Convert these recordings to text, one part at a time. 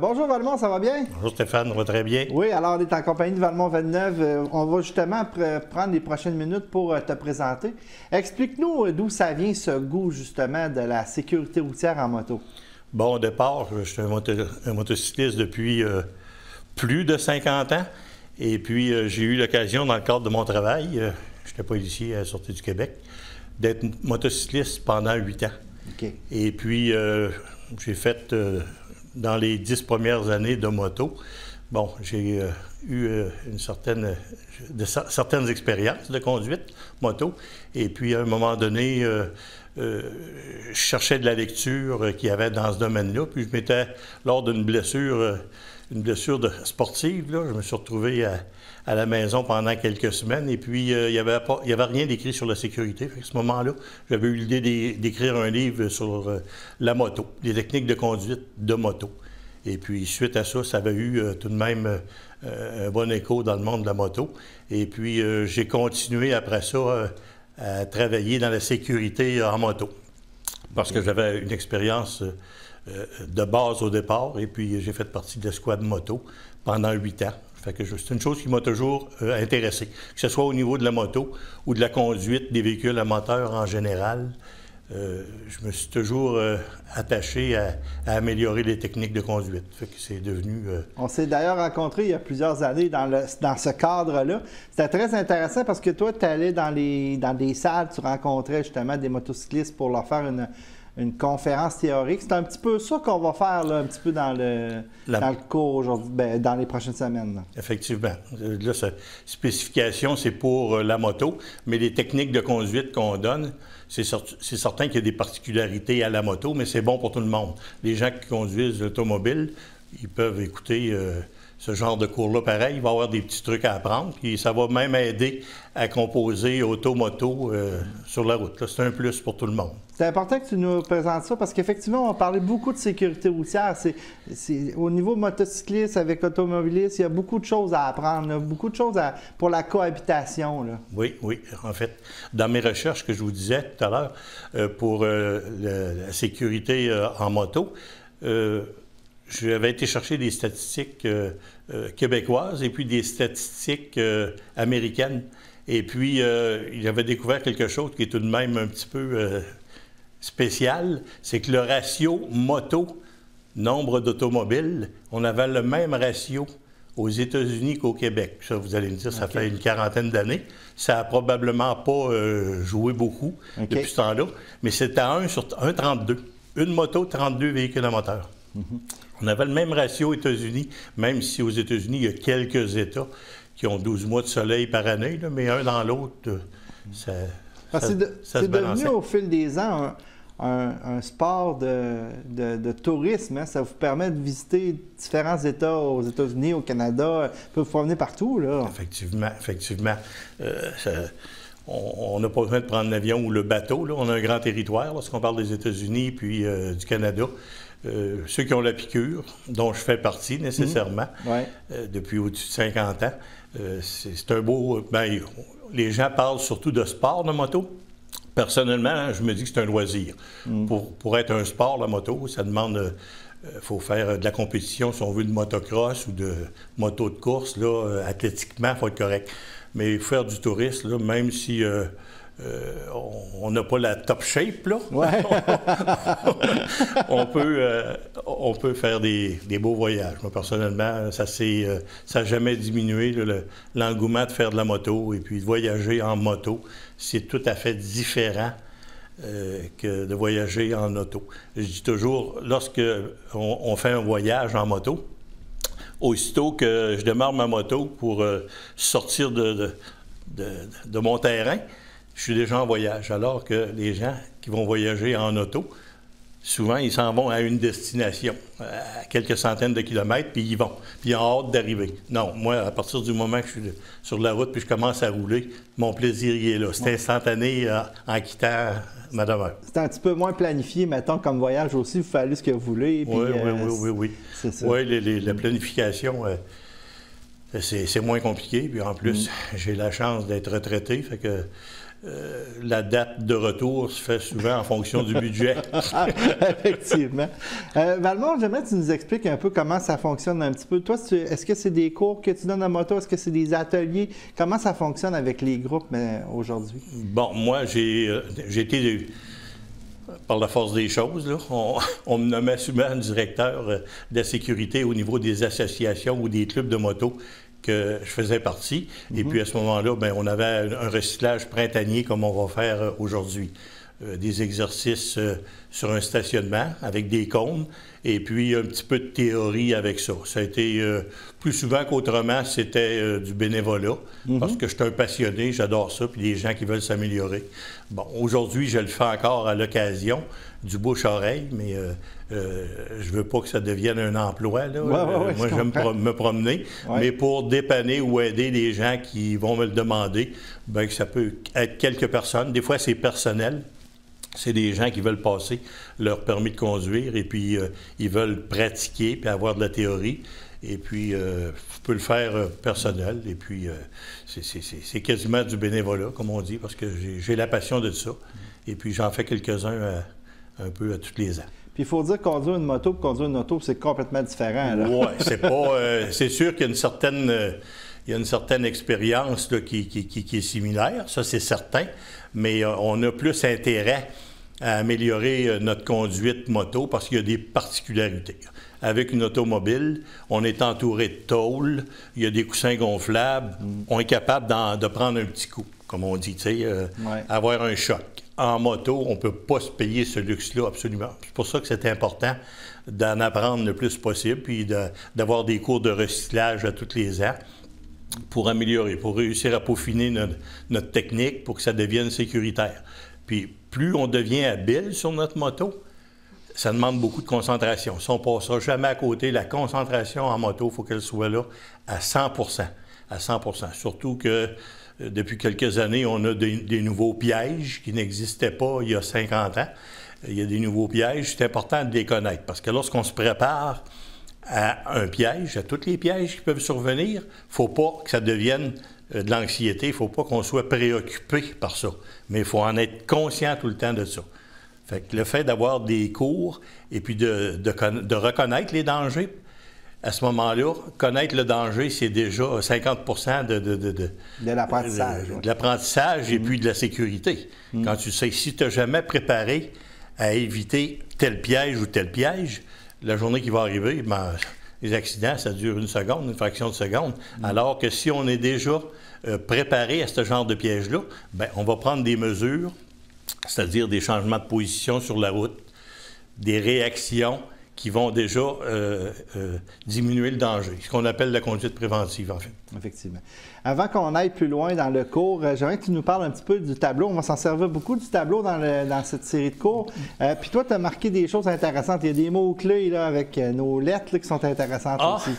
Bonjour Valmont, ça va bien? Bonjour Stéphane, ça va très bien. Oui, alors on est en compagnie de Valmont Villeneuve. On va justement prendre les prochaines minutes pour te présenter. Explique-nous d'où ça vient ce goût justement de la sécurité routière en moto. Bon, au départ, je suis un motocycliste depuis plus de 50 ans. Et puis, j'ai eu l'occasion, dans le cadre de mon travail, j'étais policier à la Sûreté du Québec, d'être motocycliste pendant 8 ans. OK. Et puis, j'ai fait, dans les 10 premières années de moto, bon, j'ai eu certaines expériences de conduite moto. Et puis, à un moment donné, je cherchais de la lecture qu'il y avait dans ce domaine-là. Puis, je m'étais, lors d'une blessure sportive, là, je me suis retrouvé à la maison pendant quelques semaines. Et puis, il y avait rien d'écrit sur la sécurité. À ce moment-là, j'avais eu l'idée d'écrire un livre sur la moto, les techniques de conduite de moto. Et puis, suite à ça, ça avait eu tout de même un bon écho dans le monde de la moto. Et puis, j'ai continué après ça à travailler dans la sécurité en moto. Parce que j'avais une expérience de base au départ. Et puis, j'ai fait partie de l'escouade moto pendant 8 ans. Fait que c'est une chose qui m'a toujours intéressé. Que ce soit au niveau de la moto ou de la conduite des véhicules à moteur en général. Je me suis toujours attaché à améliorer les techniques de conduite. Fait que c'est devenu... On s'est d'ailleurs rencontrés il y a plusieurs années dans ce cadre-là. C'était très intéressant parce que toi, tu allais dans des salles, tu rencontrais justement des motocyclistes pour leur faire une conférence théorique. C'est un petit peu ça qu'on va faire là, un petit peu dans le cours aujourd'hui, dans les prochaines semaines. Là. Effectivement. Là, cette spécification, c'est pour la moto, mais les techniques de conduite qu'on donne, c'est certain qu'il y a des particularités à la moto, mais c'est bon pour tout le monde. Les gens qui conduisent l'automobile, ils peuvent écouter ce genre de cours-là pareil. Il va y avoir des petits trucs à apprendre, puis ça va même aider à composer auto-moto sur la route. C'est un plus pour tout le monde. C'est important que tu nous présentes ça parce qu'effectivement, on parlait beaucoup de sécurité routière. Au niveau motocycliste avec automobiliste, il y a beaucoup de choses à apprendre, là, beaucoup de choses pour la cohabitation. Là. Oui. En fait, dans mes recherches que je vous disais tout à l'heure pour la sécurité en moto, j'avais été chercher des statistiques québécoises et puis des statistiques américaines. Et puis, il avait découvert quelque chose qui est tout de même un petit peu spécial, c'est que le ratio moto-nombre d'automobiles, on avait le même ratio aux États-Unis qu'au Québec. Ça, vous allez me dire, ça fait une quarantaine d'années. Ça n'a probablement pas joué beaucoup depuis ce temps-là, mais c'était à 1 sur 1,32. Une moto, 32 véhicules à moteur. On avait le même ratio aux États-Unis, même si aux États-Unis, il y a quelques États qui ont 12 mois de soleil par année, là, mais un dans l'autre, c'est devenu au fil des ans un sport de tourisme. Hein? Ça vous permet de visiter différents États aux États-Unis, au Canada. Vous pouvez vous promener partout. Là. Effectivement. On n'a pas besoin de prendre l'avion ou le bateau. Là. On a un grand territoire lorsqu'on parle des États-Unis puis du Canada. Ceux qui ont la piqûre, dont je fais partie nécessairement, depuis au-dessus de 50 ans, c'est un beau... les gens parlent surtout de sport de moto. Personnellement, je me dis que c'est un loisir. Pour être un sport, la moto, ça demande... faut faire de la compétition, si on veut, de motocross ou de moto de course. Là, athlétiquement, il faut être correct. Mais faire du tourisme, là, même si on n'a pas la top shape, là, on peut faire des beaux voyages. Moi, personnellement, ça n'a jamais diminué l'engouement de faire de la moto et puis de voyager en moto. C'est tout à fait différent que de voyager en auto. Je dis toujours, lorsque on fait un voyage en moto, aussitôt que je démarre ma moto pour sortir de mon terrain, je suis déjà en voyage. Alors que les gens qui vont voyager en auto, souvent, ils s'en vont à une destination, à quelques centaines de kilomètres, puis ils vont. Puis ils ont hâte d'arriver. Non, moi, à partir du moment que je suis sur la route puis je commence à rouler, mon plaisir y est là. C'est instantané en quittant ma demeure. C'est un petit peu moins planifié, mettons, comme voyage aussi. Vous faites ce que vous voulez. Puis, oui. C'est ça. Oui, la planification, c'est moins compliqué. Puis en plus, j'ai la chance d'être retraité, fait que la date de retour se fait souvent en fonction du budget. Effectivement. Valmont, j'aimerais que tu nous expliques un peu comment ça fonctionne un petit peu. Toi, est-ce que c'est des cours que tu donnes en moto? Est-ce que c'est des ateliers? Comment ça fonctionne avec les groupes aujourd'hui? Bon, moi, j'ai été, par la force des choses, là, on me nommait souvent directeur de la sécurité au niveau des associations ou des clubs de moto que je faisais partie. Et puis à ce moment-là, bien, on avait un recyclage printanier comme on va faire aujourd'hui. Des exercices sur un stationnement avec des cônes et puis un petit peu de théorie avec ça. Ça a été plus souvent qu'autrement, c'était du bénévolat parce que je suis un passionné, j'adore ça, puis les gens qui veulent s'améliorer. Bon, aujourd'hui, je le fais encore à l'occasion du bouche-oreille, mais je veux pas que ça devienne un emploi. Là. Ouais, moi, j'aime me promener, mais pour dépanner ou aider les gens qui vont me le demander, bien, ça peut être quelques personnes. Des fois, c'est personnel. C'est des gens qui veulent passer leur permis de conduire et puis ils veulent pratiquer puis avoir de la théorie. Et puis, je peux le faire personnel. Et puis, c'est quasiment du bénévolat, comme on dit, parce que j'ai la passion de ça. Et puis, j'en fais quelques-uns un peu à tous les ans. Puis il faut dire que conduire une moto pour conduire une auto, c'est complètement différent. Oui, c'est pas... c'est sûr qu'il y a une certaine... il y a une certaine expérience là, qui est similaire, ça c'est certain, mais on a plus intérêt à améliorer notre conduite moto parce qu'il y a des particularités. Avec une automobile, on est entouré de tôles, il y a des coussins gonflables, on est capable de prendre un petit coup, comme on dit, avoir un choc. En moto, on ne peut pas se payer ce luxe-là absolument. C'est pour ça que c'est important d'en apprendre le plus possible, puis d'avoir des cours de recyclage à tous les ans, pour améliorer, pour réussir à peaufiner notre technique pour que ça devienne sécuritaire. Puis plus on devient habile sur notre moto, ça demande beaucoup de concentration. Si on ne passera jamais à côté, la concentration en moto, il faut qu'elle soit là à 100 à 100 Surtout que depuis quelques années, on a des nouveaux pièges qui n'existaient pas il y a 50 ans. Il y a des nouveaux pièges, c'est important de les connaître parce que lorsqu'on se prépare à un piège, à tous les pièges qui peuvent survenir, il ne faut pas que ça devienne de l'anxiété, il ne faut pas qu'on soit préoccupé par ça. Mais il faut en être conscient tout le temps de ça. Fait que le fait d'avoir des cours et puis de reconnaître les dangers, à ce moment-là, connaître le danger, c'est déjà 50 de l'apprentissage. De l'apprentissage et puis de la sécurité. Quand tu sais, si tu n'as jamais préparé à éviter tel piège ou tel piège, la journée qui va arriver, bien, les accidents, ça dure une seconde, une fraction de seconde. Alors que si on est déjà préparé à ce genre de piège-là, bien, on va prendre des mesures, c'est-à-dire des changements de position sur la route, des réactions qui vont déjà diminuer le danger, ce qu'on appelle la conduite préventive, en fait. Effectivement. Avant qu'on aille plus loin dans le cours, j'aimerais que tu nous parles un petit peu du tableau. On va s'en servir beaucoup du tableau dans cette série de cours. Puis toi, tu as marqué des choses intéressantes. Il y a des mots-clés là, avec nos lettres là, qui sont intéressantes aussi.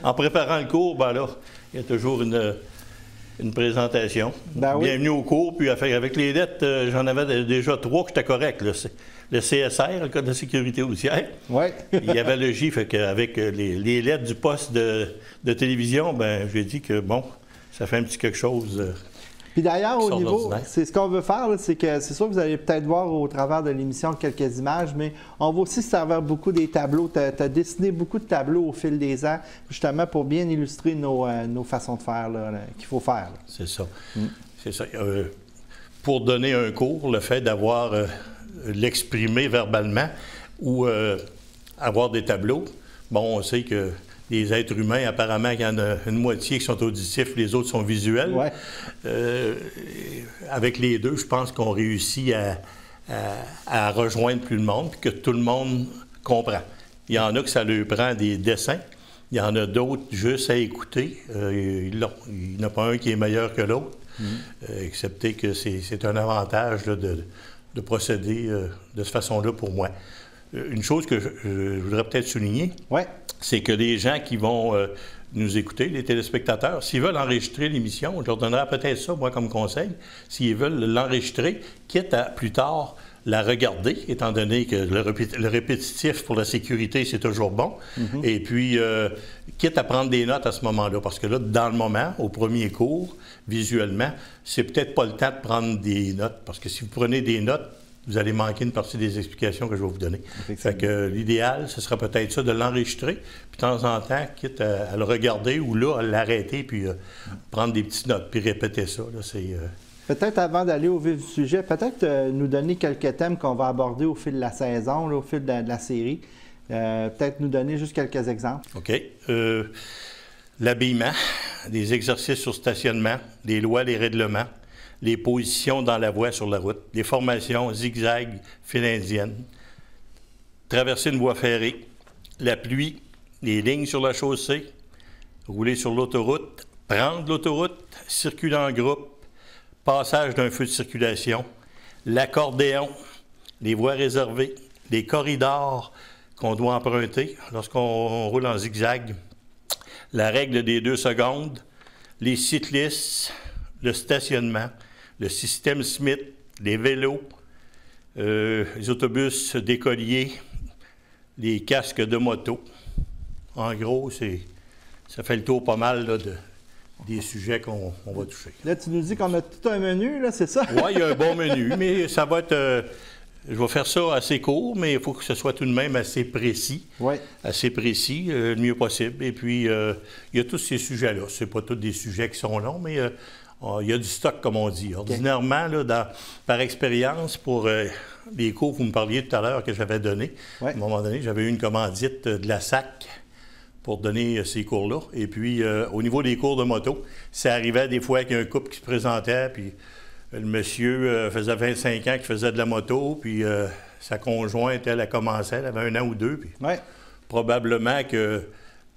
En préparant le cours, ben là, il y a toujours une présentation. Ben oui. Bienvenue au cours. Puis avec les lettres, j'en avais déjà 3 que j'étais correct. Là. Le CSR, le Code de sécurité routière. Oui. Il y avait le J, fait qu'avec les lettres du poste de télévision, ben j'ai dit que, bon, ça fait un petit quelque chose. Puis d'ailleurs, au niveau, c'est ce qu'on veut faire, c'est que c'est sûr que vous allez peut-être voir au travers de l'émission quelques images, mais on va aussi se servir beaucoup des tableaux. Tu as dessiné beaucoup de tableaux au fil des ans, justement pour bien illustrer nos façons de faire qu'il faut faire. C'est ça. C'est ça. Pour donner un cours, le fait d'avoir l'exprimer verbalement ou avoir des tableaux, bon, on sait que les êtres humains, apparemment, il y en a une moitié qui sont auditifs, les autres sont visuels. Ouais. Avec les deux, je pense qu'on réussit à rejoindre plus de monde, puis que tout le monde comprend. Il y en a que ça leur prend des dessins, il y en a d'autres juste à écouter. Il n'y en a pas un qui est meilleur que l'autre, excepté que c'est un avantage là, de procéder de cette façon-là pour moi. Une chose que je voudrais peut-être souligner, c'est que les gens qui vont nous écouter, les téléspectateurs, s'ils veulent enregistrer l'émission, je leur donnerai peut-être ça, moi, comme conseil, s'ils veulent l'enregistrer, quitte à plus tard la regarder, étant donné que le répétitif pour la sécurité, c'est toujours bon. Et puis, quitte à prendre des notes à ce moment-là, parce que là, dans le moment, au premier cours, visuellement, c'est peut-être pas le temps de prendre des notes, parce que si vous prenez des notes, vous allez manquer une partie des explications que je vais vous donner. Fait que l'idéal, ce sera peut-être ça, de l'enregistrer, puis de temps en temps, quitte à le regarder ou là, à l'arrêter, puis prendre des petites notes, puis répéter ça. Là, Peut-être avant d'aller au vif du sujet, peut-être nous donner quelques thèmes qu'on va aborder au fil de la saison, là, au fil de la série. Peut-être nous donner juste quelques exemples. OK. L'habillement, des exercices sur stationnement, les lois, les règlements, les positions dans la voie sur la route, les formations zigzag, file indienne, traverser une voie ferrée, la pluie, les lignes sur la chaussée, rouler sur l'autoroute, prendre l'autoroute, circuler en groupe, passage d'un feu de circulation, l'accordéon, les voies réservées, les corridors qu'on doit emprunter lorsqu'on roule en zigzag, la règle des 2 secondes, les cyclistes, le stationnement, le système Smith, les vélos, les autobus d'écoliers, les casques de moto. En gros, ça fait le tour pas mal là, des sujets qu'on va toucher. Là, tu nous dis qu'on a tout un menu, là, c'est ça? Oui, il y a un bon menu, mais ça va être... je vais faire ça assez court, mais il faut que ce soit tout de même assez précis. Oui. Assez précis, le mieux possible. Et puis, il y a tous ces sujets-là. Ce pas tous des sujets qui sont longs, mais il y a du stock, comme on dit. Ordinairement, là, par expérience, pour les cours que vous me parliez tout à l'heure que j'avais donnés, à un moment donné, j'avais eu une commandite de la SAC pour donner ces cours-là. Et puis, au niveau des cours de moto, ça arrivait des fois qu'il y a un couple qui se présentait, puis le monsieur faisait 25 ans qu'il faisait de la moto, puis sa conjointe, elle a commencé, elle avait 1 an ou 2, puis probablement que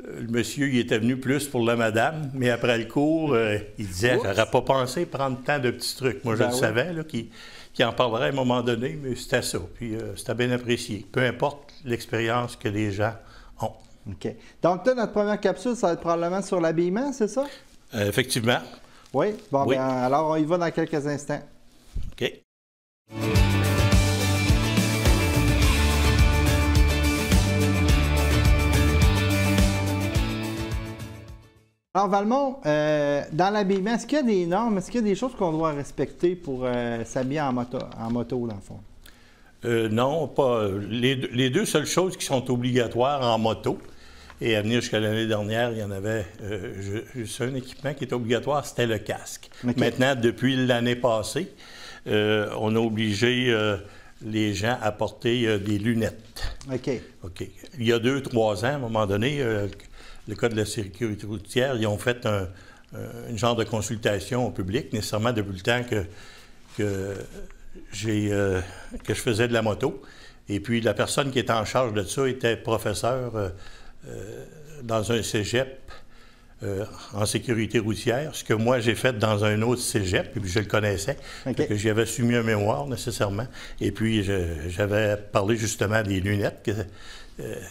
le monsieur, il était venu plus pour la madame, mais après le cours, il disait « J'aurais pas pensé prendre tant de petits trucs. » Moi, je le savais, là, qu'il en parlerait à un moment donné, mais c'était ça. Puis c'était bien apprécié, peu importe l'expérience que les gens ont. OK. Donc, là, notre première capsule, ça va être probablement sur l'habillement, c'est ça? Effectivement. Oui? Bon, bien, alors on y va dans quelques instants. OK. Alors, Valmont, dans l'habillement, est-ce qu'il y a des normes, est-ce qu'il y a des choses qu'on doit respecter pour s'habiller en moto, dans le fond? Non, pas. Les 2 seules choses qui sont obligatoires en moto, et à venir jusqu'à l'année dernière, il y en avait juste un équipement qui était obligatoire, c'était le casque. Okay. Maintenant, depuis l'année passée, on a obligé les gens à porter des lunettes. OK. OK. Il y a 2-3 ans, à un moment donné, le Code de la sécurité routière, ils ont fait une genre de consultation au public, nécessairement depuis le temps que je faisais de la moto. Et puis, la personne qui était en charge de ça était professeur dans un cégep en sécurité routière, ce que moi j'ai fait dans un autre cégep, et puis je le connaissais, que j'y avais soumis un mémoire nécessairement. Et puis, j'avais parlé justement des lunettes, que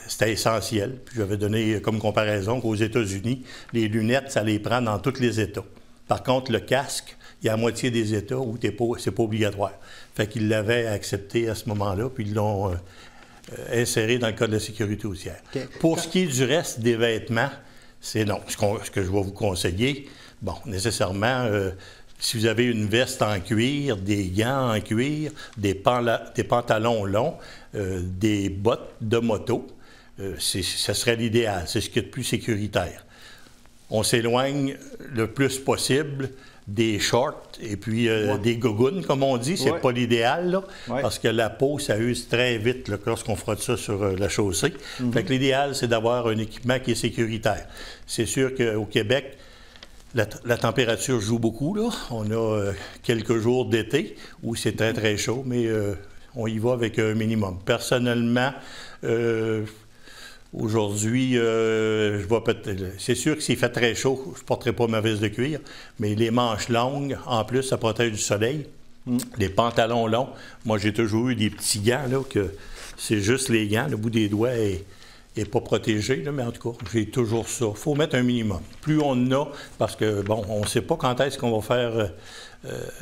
c'était essentiel. Puis j'avais donné comme comparaison qu'aux États-Unis, les lunettes, ça les prend dans tous les États. Par contre, le casque, il y a la moitié des États où c'est pas obligatoire. Fait qu'ils l'avaient accepté à ce moment-là, puis ils l'ont inséré dans le Code de la sécurité routière. Okay. Pour ce qui est du reste des vêtements, c'est non. Ce que je vais vous conseiller, bon, nécessairement, si vous avez une veste en cuir, des gants en cuir, des pantalons longs, des bottes de moto, ça serait l'idéal. C'est ce qui est le plus sécuritaire. On s'éloigne le plus possible des shorts et puis des gougounes, comme on dit. C'est pas l'idéal, là, parce que la peau, ça use très vite là, lorsqu'on frotte ça sur la chaussée. Fait que l'idéal, c'est d'avoir un équipement qui est sécuritaire. C'est sûr qu'au Québec, la température joue beaucoup, là. On a quelques jours d'été où c'est très, très chaud, mais on y va avec un minimum. Personnellement, aujourd'hui, c'est sûr que s'il fait très chaud, je ne porterai pas ma veste de cuir, mais les manches longues, en plus, ça protège du soleil. Les pantalons longs, moi, j'ai toujours eu des petits gants, là, que c'est juste les gants, le bout des doigts n'est pas protégé, là, mais en tout cas, j'ai toujours ça. Il faut mettre un minimum. Plus on en a, parce que, bon, on ne sait pas quand est-ce qu'on va faire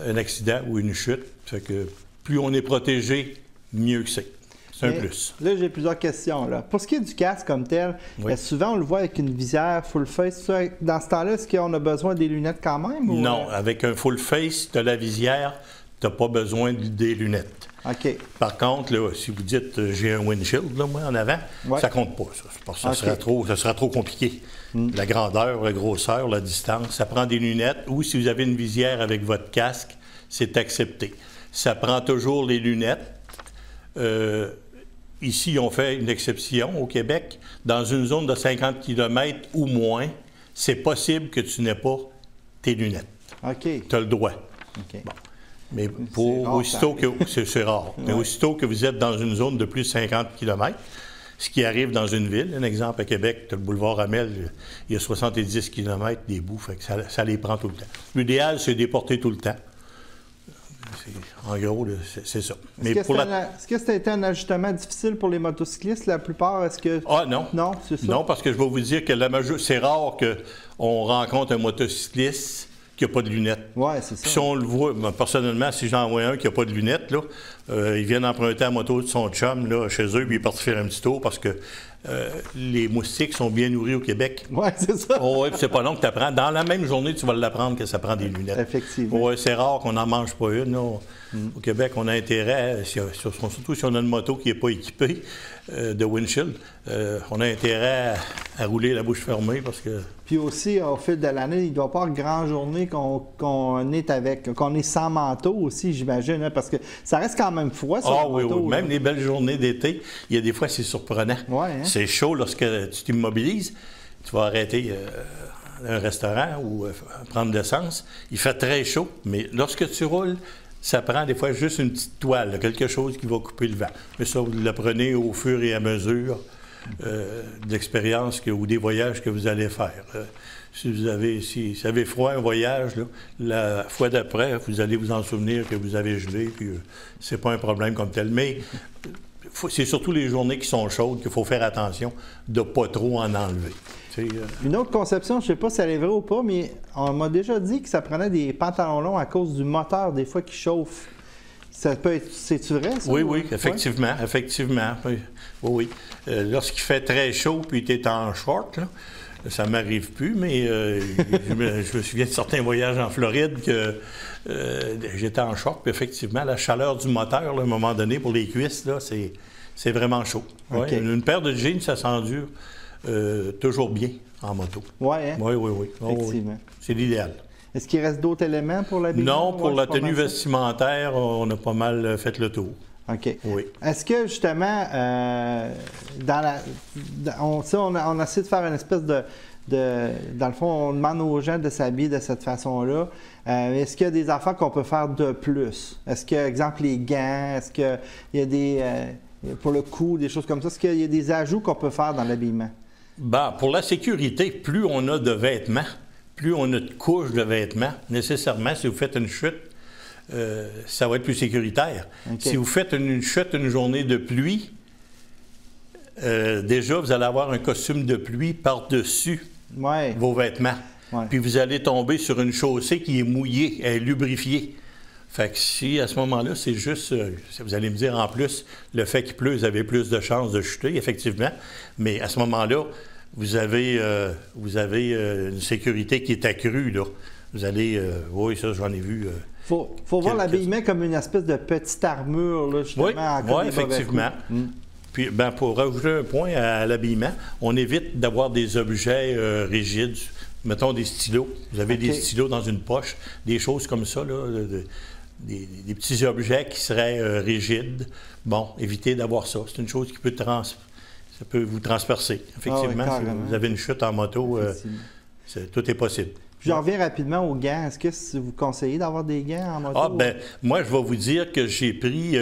un accident ou une chute. Fait que plus on est protégé, mieux que c'est. C'est un plus. Là, j'ai plusieurs questions. Là. Pour ce qui est du casque comme tel, souvent on le voit avec une visière full face. Dans ce temps-là, est-ce qu'on a besoin des lunettes quand même? Ou... Non, avec un full face, tu as la visière, tu n'as pas besoin des lunettes. OK. Par contre, là, si vous dites j'ai un windshield là, moi, en avant, ça compte pas. Ça, parce que ça serait trop compliqué. La grandeur, la grosseur, la distance, ça prend des lunettes. Ou si vous avez une visière avec votre casque, c'est accepté. Ça prend toujours les lunettes. Ici, on fait une exception au Québec. Dans une zone de 50 km ou moins, c'est possible que tu n'aies pas tes lunettes. OK. Tu as le droit. OK. Bon. Mais aussitôt que... C'est rare. Mais aussitôt que vous êtes dans une zone de plus de 50 km, ce qui arrive dans une ville, un exemple à Québec, tu as le boulevard Amel, il y a 70 km des bouts, fait que ça les prend tout le temps. L'idéal, c'est de les porter tout le temps. En gros, c'est ça. Est-ce que ça a été un ajustement difficile pour les motocyclistes, la plupart? Est-ce que... Ah non. Non, c'est ça? Non, parce que je vais vous dire que c'est rare qu'on rencontre un motocycliste qui n'a pas de lunettes. Oui, c'est ça. Puis si on le voit, personnellement, si j'en vois un qui n'a pas de lunettes, là, il vient emprunter la moto de son chum là, chez eux, puis il est parti faire un petit tour parce que les moustiques sont bien nourris au Québec. Oui, c'est ça. Oh, oui, puis c'est pas long que tu apprends. Dans la même journée, tu vas l'apprendre que ça prend des lunettes. Effectivement. Oui, c'est rare qu'on n'en mange pas une. Là. Au Québec, on a intérêt, surtout si on a une moto qui n'est pas équipée de windshield, on a intérêt à rouler la bouche fermée parce que... Puis aussi, au fil de l'année, il doit y avoir une grande journée qu'on est sans manteau aussi, j'imagine, hein, parce que ça reste quand même froid, ça. Oui, oui. Même les belles journées d'été, il y a des fois, c'est surprenant. Ouais, hein? C'est chaud lorsque tu t'immobilises. Tu vas arrêter un restaurant ou prendre de l'essence. Il fait très chaud, mais lorsque tu roules, ça prend des fois juste une petite toile, là, quelque chose qui va couper le vent. Mais ça, vous l'apprenez au fur et à mesure de l'expérience ou des voyages que vous allez faire. Si vous avez froid un voyage, là, la fois d'après, vous allez vous en souvenir que vous avez gelé, puis c'est pas un problème comme tel. Mais c'est surtout les journées qui sont chaudes qu'il faut faire attention de ne pas trop en enlever. Une autre conception, je ne sais pas si elle est vraie ou pas, mais on m'a déjà dit que ça prenait des pantalons longs à cause du moteur, des fois, qui chauffe. Ça peut être... C'est-tu vrai, ça? Oui, effectivement, effectivement. Oui. Lorsqu'il fait très chaud puis tu es en short, là, ça ne m'arrive plus, mais je me souviens de certains voyages en Floride que j'étais en short, puis effectivement, la chaleur du moteur, là, à un moment donné, pour les cuisses, là, c'est vraiment chaud. Okay. Ouais, une paire de jeans, ça s'endure toujours bien en moto. Oui, hein? Oui. Effectivement. C'est l'idéal. Est-ce qu'il reste d'autres éléments pour l'habillement? Non, pour la tenue vestimentaire, on a pas mal fait le tour. OK. Oui. Est-ce que, justement, on a essayé de faire une espèce de... Dans le fond, on demande aux gens de s'habiller de cette façon-là. Est-ce qu'il y a des affaires qu'on peut faire de plus? Est-ce que, exemple, les gants, est-ce qu'il y a des... pour le cou, des choses comme ça, est-ce qu'il y a des ajouts qu'on peut faire dans l'habillement? Bien, pour la sécurité, plus on a de vêtements, plus on a de couches de vêtements, nécessairement, si vous faites une chute, ça va être plus sécuritaire. Okay. Si vous faites une chute une journée de pluie, déjà, vous allez avoir un costume de pluie par-dessus vos vêtements. Ouais. Puis vous allez tomber sur une chaussée qui est mouillée, elle est lubrifiée. Fait que si, à ce moment-là, c'est juste, vous allez me dire, en plus, le fait qu'il pleut, vous avez plus de chances de chuter, effectivement. Mais à ce moment-là, vous avez une sécurité qui est accrue, là. Vous allez... oui, ça, j'en ai vu... faut voir l'habillement comme une espèce de petite armure, là, justement. Oui, effectivement. Puis, pour rajouter un point à l'habillement, on évite d'avoir des objets rigides. Mettons des stylos. Vous avez des stylos dans une poche, des choses comme ça, là, des petits objets qui seraient rigides. Bon, évitez d'avoir ça. C'est une chose qui peut ça peut vous transpercer. Effectivement, si vous avez une chute en moto, tout est possible. Je reviens rapidement aux gants. Est-ce que vous conseillez d'avoir des gants en moto? Ah, bien, moi, je vais vous dire que j'ai pris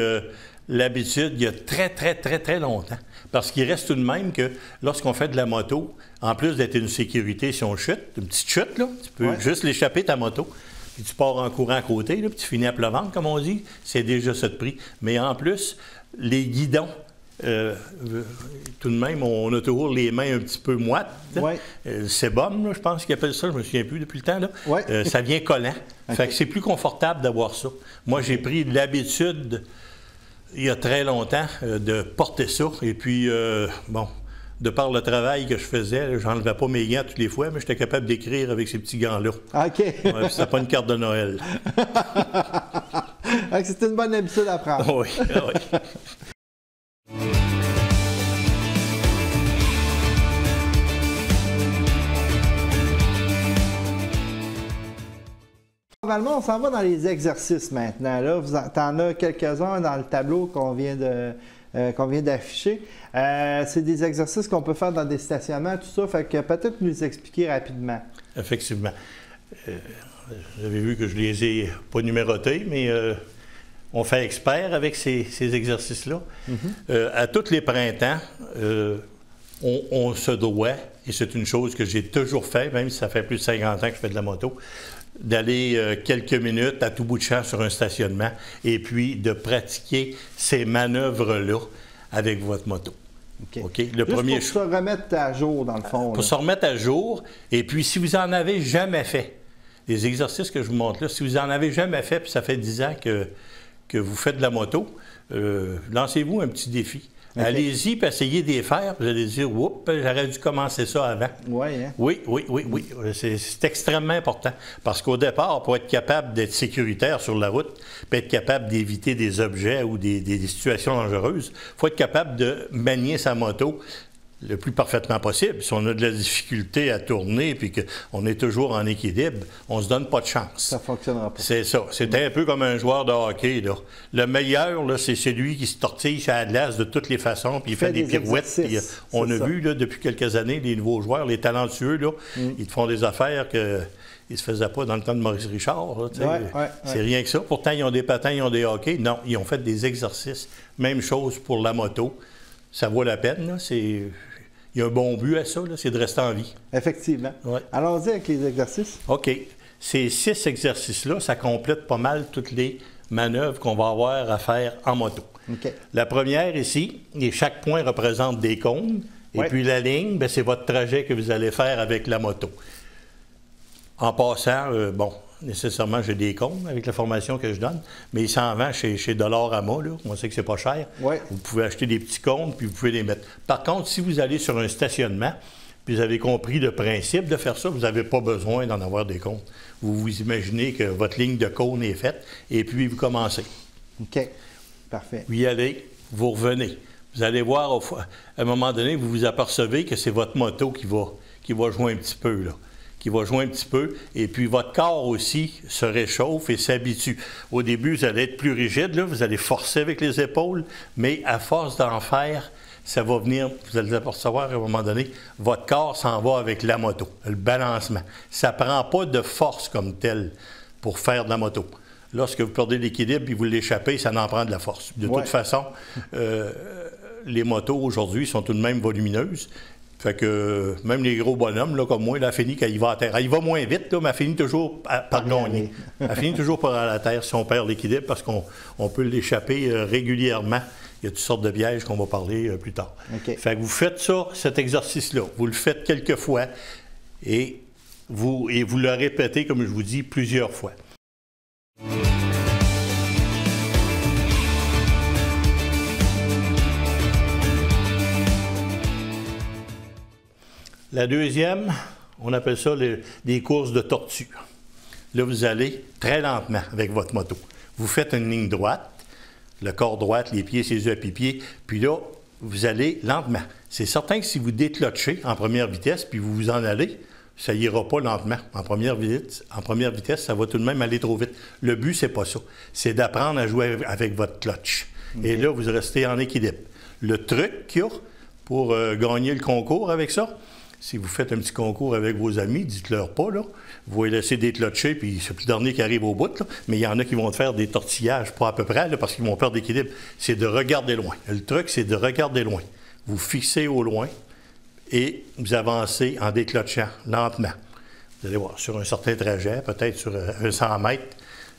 l'habitude il y a très, très, très, très longtemps. Parce qu'il reste tout de même que lorsqu'on fait de la moto, en plus d'être une sécurité si on chute, une petite chute, là, tu peux juste l'échapper ta moto, puis tu pars en courant à côté, là, puis tu finis à plat ventre, comme on dit, c'est déjà ça de prix. Mais en plus, les guidons tout de même, on a toujours les mains un petit peu moites. Ouais. Le sébum, là, je pense qu'ils appellent ça, je me souviens plus depuis le temps. Là. Ouais. Ça vient collant. Okay. Fait que c'est plus confortable d'avoir ça. Moi, j'ai pris l'habitude, il y a très longtemps, de porter ça. Et puis, bon, de par le travail que je faisais, j'enlevais pas mes gants toutes les fois, mais j'étais capable d'écrire avec ces petits gants-là. OK. Ouais, c'était pas une carte de Noël. C'est une bonne habitude à prendre. Oui, oui. Normalement, on s'en va dans les exercices maintenant. Là, tu en as quelques-uns dans le tableau qu'on vient d'afficher. C'est des exercices qu'on peut faire dans des stationnements, tout ça. Fait que peut-être nous expliquer rapidement. Effectivement. Vous avez vu que je les ai pas numérotés, mais on fait expert avec ces exercices-là. Mm-hmm. À tous les printemps, on se doit, et c'est une chose que j'ai toujours fait, même si ça fait plus de 50 ans que je fais de la moto, d'aller quelques minutes à tout bout de champ sur un stationnement et puis de pratiquer ces manœuvres-là avec votre moto. OK. Okay? Le Juste premier pour se remettre à jour, dans le fond. Pour là. se remettre à jour. Et puis, si vous n'en avez jamais fait, les exercices que je vous montre là, si vous n'en avez jamais fait, puis ça fait 10 ans que vous faites de la moto, lancez-vous un petit défi. Okay. Allez-y, puis essayez de les faire. Vous allez dire, oups, j'aurais dû commencer ça avant. Ouais, hein? Oui. C'est extrêmement important. Parce qu'au départ, pour être capable d'être sécuritaire sur la route, puis être capable d'éviter des objets ou des situations dangereuses, il faut être capable de manier sa moto le plus parfaitement possible. Si on a de la difficulté à tourner puis qu'on est toujours en équilibre, on ne se donne pas de chance. Ça ne fonctionnera pas. C'est ça. C'est un peu comme un joueur de hockey. Là. Le meilleur, là, c'est celui qui se tortille à la glace de toutes les façons, puis il fait des pirouettes. Puis, on a vu là, depuis quelques années les nouveaux joueurs, les talentueux, là, ils font des affaires que... Ils ne se faisaient pas dans le temps de Maurice Richard. Là, c'est rien que ça. Pourtant, ils ont des patins, ils ont des hockey. Non, ils ont fait des exercices. Même chose pour la moto. Ça vaut la peine. Là. Il y a un bon but à ça, c'est de rester en vie. Effectivement. Ouais. Allons-y avec les exercices. OK. Ces 6 exercices-là, ça complète pas mal toutes les manœuvres qu'on va avoir à faire en moto. Okay. La première ici, et chaque point représente des cônes. Et puis la ligne, c'est votre trajet que vous allez faire avec la moto. En passant, nécessairement, j'ai des cônes avec la formation que je donne, mais il s'en vend chez Dollarama, là. On sait que c'est pas cher. Ouais. Vous pouvez acheter des petits cônes, puis vous pouvez les mettre. Par contre, si vous allez sur un stationnement, puis vous avez compris le principe de faire ça, vous n'avez pas besoin d'en avoir des cônes. Vous vous imaginez que votre ligne de cône est faite, et puis vous commencez. OK. Parfait. Vous y allez, vous revenez. Vous allez voir, à un moment donné, vous vous apercevez que c'est votre moto qui va jouer un petit peu, là. Qui va jouer un petit peu, et puis votre corps aussi se réchauffe et s'habitue. Au début, vous allez être plus rigide, là, vous allez forcer avec les épaules, mais à force d'en faire, ça va venir, vous allez apercevoir à un moment donné, votre corps s'en va avec la moto, le balancement. Ça ne prend pas de force comme telle pour faire de la moto. Lorsque vous perdez l'équilibre et vous l'échappez, ça en prend de la force. De toute façon, les motos aujourd'hui sont tout de même volumineuses. Fait que même les gros bonhommes, là, comme moi, là, finit quand il va à terre. Il va moins vite, là, mais elle finit toujours par gagner. Elle finit toujours par aller à terre si on perd l'équilibre parce qu'on peut l'échapper régulièrement. Il y a toutes sortes de pièges qu'on va parler plus tard. Okay. Fait que vous faites ça, cet exercice-là. Vous le faites quelques fois et vous le répétez, comme je vous dis, plusieurs fois. La deuxième, on appelle ça des courses de tortue. Là, vous allez très lentement avec votre moto. Vous faites une ligne droite, le corps droit, les pieds, ses yeux à pied, puis là, vous allez lentement. C'est certain que si vous déclotchez en première vitesse, puis vous vous en allez, ça n'ira pas lentement. En première vitesse, ça va tout de même aller trop vite. Le but, c'est pas ça. C'est d'apprendre à jouer avec votre clutch. Okay. Et là, vous restez en équilibre. Le truc qu'il y a pour gagner le concours avec ça, si vous faites un petit concours avec vos amis, dites-leur pas, là. Vous les laissez déclotcher, puis c'est le dernier qui arrive au bout, là. Mais il y en a qui vont faire des tortillages, pas à peu près, là, parce qu'ils vont perdre l'équilibre. C'est de regarder loin. Le truc, c'est de regarder loin. Vous fixez au loin et vous avancez en déclotchant lentement. Vous allez voir, sur un certain trajet, peut-être sur 100 mètres,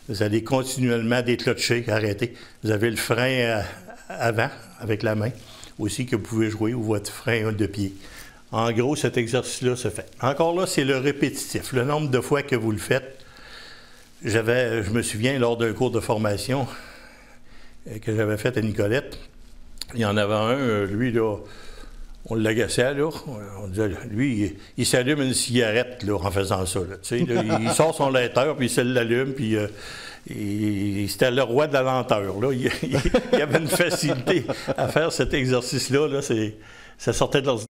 vous allez continuellement déclotcher, arrêter. Vous avez le frein avant, avec la main. aussi que vous pouvez jouer ou votre frein de pied. En gros, cet exercice-là se fait. Encore là, c'est le répétitif, le nombre de fois que vous le faites. Je me souviens, lors d'un cours de formation que j'avais fait à Nicolette, il y en avait un, lui, là, on l'agaçait, là. On disait, lui, il s'allume une cigarette, là, en faisant ça, là, tu sais, là, il sort son lighter, puis il se l'allume, puis c'était le roi de la lenteur, là. Il avait une facilité à faire cet exercice-là, là, ça sortait de l'ordinaire.